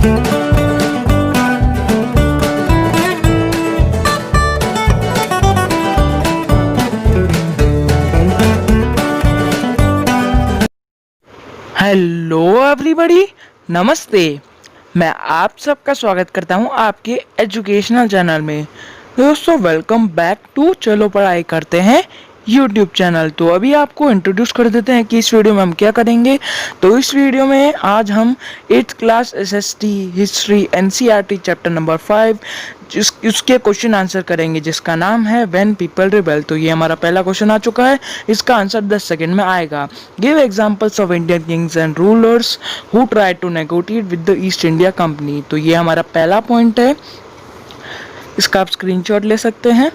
Hello everybody, नमस्ते। मैं आप सबका स्वागत करता हूं आपके एजुकेशनल चैनल में। दोस्तों, वेलकम बैक टू चलो पढ़ाई करते हैं यूट्यूब चैनल। तो अभी आपको इंट्रोड्यूस कर देते हैं कि इस वीडियो में हम क्या करेंगे। तो इस वीडियो में आज हम 8th class SST history NCERT chapter number 5 उसके क्वेश्चन आंसर करेंगे, जिसका नाम है व्हेन पीपल रिबेल। तो ये हमारा पहला क्वेश्चन आ चुका है। इसका आंसर 10 सेकंड में आएगा। Give examples of Indian kings and rulers who tried to negotiate with the East India company. तो ये हमारा पहला पॉइंट है, इसका आप स्क्रीनशॉट ले सकते हैं।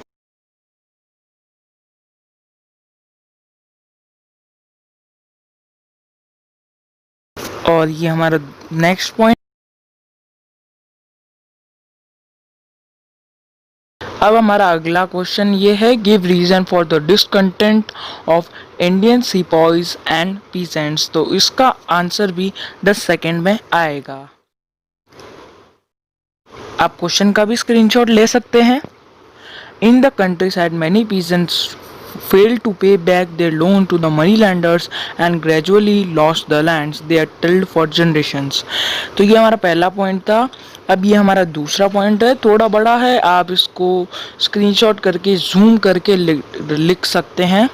और ये हमारा नेक्स्ट पॉइंट। अब हमारा अगला क्वेश्चन ये है, give reason for the discontent of Indian sepoys and peasants. तो इसका आंसर भी 10 सेकंड में आएगा। आप क्वेश्चन का भी स्क्रीनशॉट ले सकते हैं। In the country side many peasants failed to pay back their loan to the moneylenders and gradually lost the lands they had tilled for generations। तो ये हमारा पहला पॉइंट था। अब ये हमारा दूसरा पॉइंट है, थोड़ा बड़ा है, आप इसको स्क्रीनशॉट करके जूम करके लिख सकते हैं।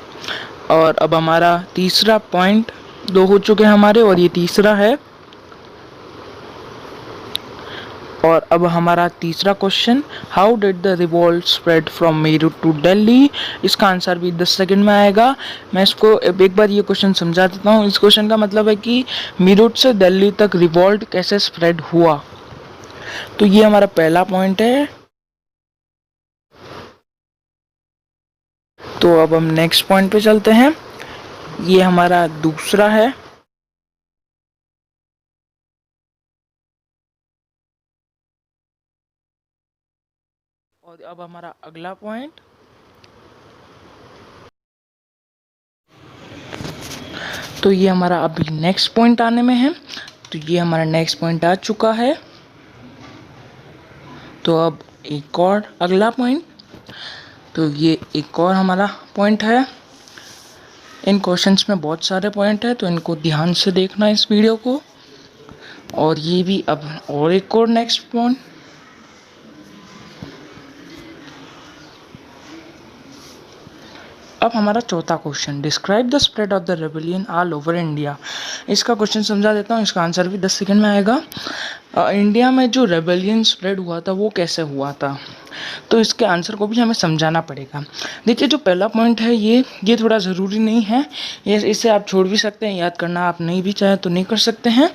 और अब हमारा तीसरा पॉइंट, दो हो चुके हैं हमारे और ये तीसरा है। और अब हमारा तीसरा question, how did the revolt spread from Meerut to Delhi. इसका आंसर भी 10 सेकंड में आएगा। मैं इसको एक बार ये क्वेश्चन समझा देता हूँ। इस क्वेश्चन का मतलब है कि मीरठ से दिल्ली तक रिवोल्ट कैसे स्प्रेड हुआ। तो ये हमारा पहला पॉइंट है। तो अब हम नेक्स्ट पॉइंट पे चलते हैं। ये हमारा दूसरा है। और अब हमारा अगला पॉइंट, तो ये हमारा अभी नेक्स्ट पॉइंट आने में है। तो ये हमारा नेक्स्ट पॉइंट आ चुका है। तो अब एक और अगला पॉइंट, तो ये एक और हमारा पॉइंट है। इन क्वेश्चंस में बहुत सारे पॉइंट है, तो इनको ध्यान से देखना इस वीडियो को। और ये भी अब और एक और नेक्स्ट पॉइंट। अब हमारा चौथा question, describe the spread of the rebellion all over India. इसका क्वेश्चन समझा देता हूँ, इसका आंसर भी 10 सेकंड में आएगा। इंडिया में जो रेबेलियन स्प्रेड हुआ था वो कैसे हुआ था, तो इसके आंसर को भी हमें समझाना पड़ेगा। देखिए, जो पहला पॉइंट है ये थोड़ा ज़रूरी नहीं है, ये इसे आप छोड़ भी सकते हैं, याद करना आप नहीं भी चाहे तो नहीं कर सकते हैं।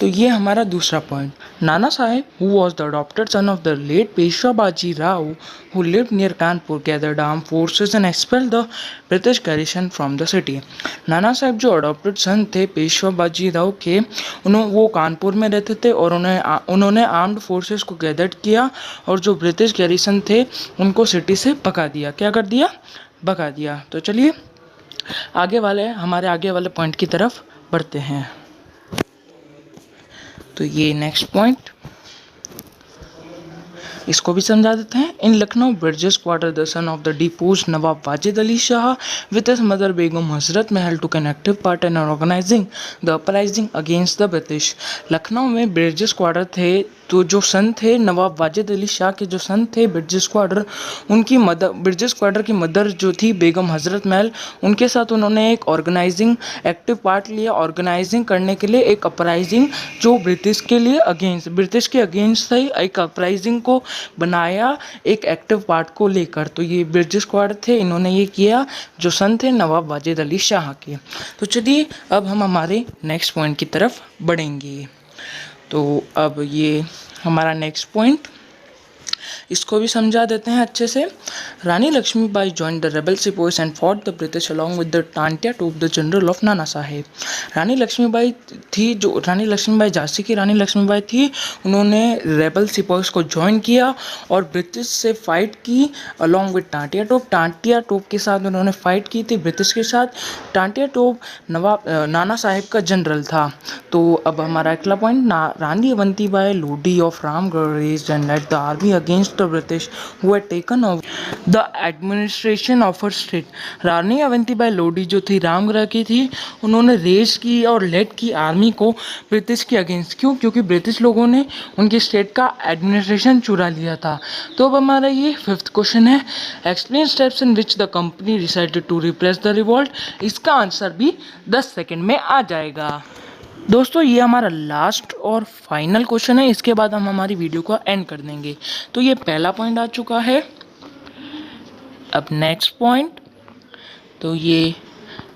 तो ये हमारा दूसरा point, Nana Saheb who was the adopted son of the late Peshwa Baji Rao who lived near Kanpur gathered armed forces and expelled the British garrison from the city। नाना साहब जो अडॉप्टेड सन थे पेशवा बाजी राव के, वो कानपुर में रहते थे और उन्होंने आर्म्ड फोर्सेस को गैदर किया और जो ब्रिटिश गैरिसन थे उनको सिटी से भगा दिया। क्या कर दिया? भगा दिया। तो चलिए हमारे आगे वाले पॉइंट की तरफ बढ़ते हैं। तो ये नेक्स्ट पॉइंट, इसको भी समझा देते हैं। In Lucknow British quarter the son of the deposed Nawab Wajid Ali Shah with his mother Begum Hazrat Mahal took an active part in organizing the uprising against the British. Lucknow में ब्रिटिश क्वार्टर थे, तो जो सन थे नवाब वाजिद अली शाह के जो सन थे ब्रिटिश क्वार्टर, उनकी मदर, ब्रिटिश क्वार्टर की मदर जो थी बेगम हजरत महल, उनके साथ उन्होंने एक ऑर्गेनाइजिंग एक्टिव पार्ट लिया। ऑर्गेनाइजिंग करने के लिए एक अपराइजिंग जो ब्रिटिश के लिए अगेंस्ट, ब्रिटिश के अगेंस्ट थी, एक अपराइजिंग को बनाया एक एक्टिव पार्ट को लेकर। तो ये ब्रिटिश क्वार्टर थे, इन्होंने ये किया, जो सन थे नवाब वाजिद अली शाह के। तो चलिए अब हम हमारे नेक्स्ट पॉइंट की तरफ बढ़ेंगे। तो अब ये हमारा नेक्स्ट पॉइंट, इसको भी समझा देते हैं अच्छे से। Rani Lakshmibai joined the rebel sepoys and fought the British along with the Tantia Tope the general of Nana Saheb. रानी लक्ष्मीबाई थी, जो रानी लक्ष्मीबाई झांसी की रानी लक्ष्मीबाई थी, उन्होंने रेबल सिपोइस को ज्वाइन किया और ब्रिटिश से फाइट की अलॉन्ग विद टांटिया टोप। टांटिया टोप के साथ उन्होंने फाइट की थी ब्रिटिश के साथ। टांटिया टोप नाना साहेब का जनरल था। तो अब हमारा अगला point, Rani Avantibai Lodhi of Ramgarh raised and led the army against the British who had taken over the administration of her state. Rani Avantibai Lodhi जो थी रामगढ़ की थी, उन्होंने रेज की और लेड की आर्मी को ब्रिटिश के अगेंस्ट। क्यों? क्योंकि ब्रिटिश लोगों ने उनके स्टेट का एडमिनिस्ट्रेशन चुरा लिया था। तो अब हमारा ये 5th क्वेश्चन है, explain steps in which the company decided to repress the revolt. इसका आंसर भी 10 सेकेंड में आ जाएगा। दोस्तों ये हमारा लास्ट और फाइनल क्वेश्चन है, इसके बाद हम हमारी वीडियो को एंड कर देंगे। तो ये पहला पॉइंट आ चुका है। अब नेक्स्ट पॉइंट, तो ये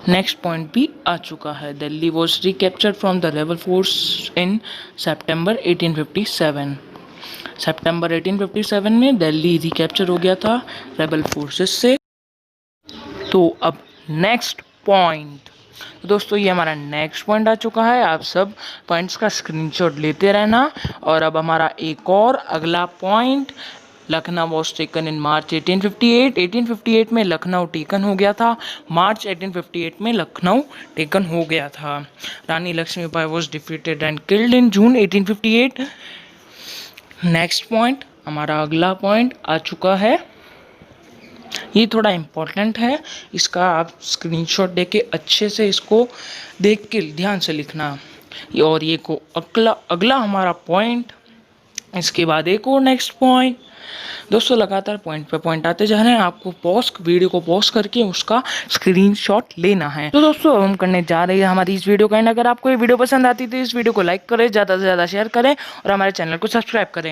नेक्स्ट पॉइंट भी आ चुका है। Delhi was recaptured from the rebel force in September 1857। सितंबर 1857 में दिल्ली रिकैप्चर हो गया था रेबल फोर्सेस से। तो अब नेक्स्ट पॉइंट, दोस्तों ये हमारा नेक्स्ट पॉइंट आ चुका है। आप सब पॉइंट्स का स्क्रीनशॉट लेते रहना। और अब हमारा एक और अगला point, Lucknow was taken in March 1858। 1858 में लखनऊ टेकन हो गया था। मार्च 1858 में लखनऊ टेकन हो गया था। Rani Lakshmibai was defeated and killed in June 1858। Next point, हमारा अगला पॉइंट आ चुका है। ये थोड़ा इम्पोर्टेंट है, इसका आप स्क्रीनशॉट देके अच्छे से इसको देख के ध्यान से लिखना। और ये को अगला हमारा पॉइंट, इसके बाद एक और नेक्स्ट पॉइंट। दोस्तों लगातार पॉइंट पे पॉइंट आते जा रहे हैं, आपको वीडियो को पॉज करके उसका स्क्रीनशॉट लेना है। तो दोस्तों हम करने जा रहे हैं हमारी इस वीडियो का एंड। अगर आपको ये वीडियो पसंद आती है तो इस वीडियो को लाइक करें, ज़्यादा से ज़्यादा शेयर करें और हमारे चैनल को सब्सक्राइब करें।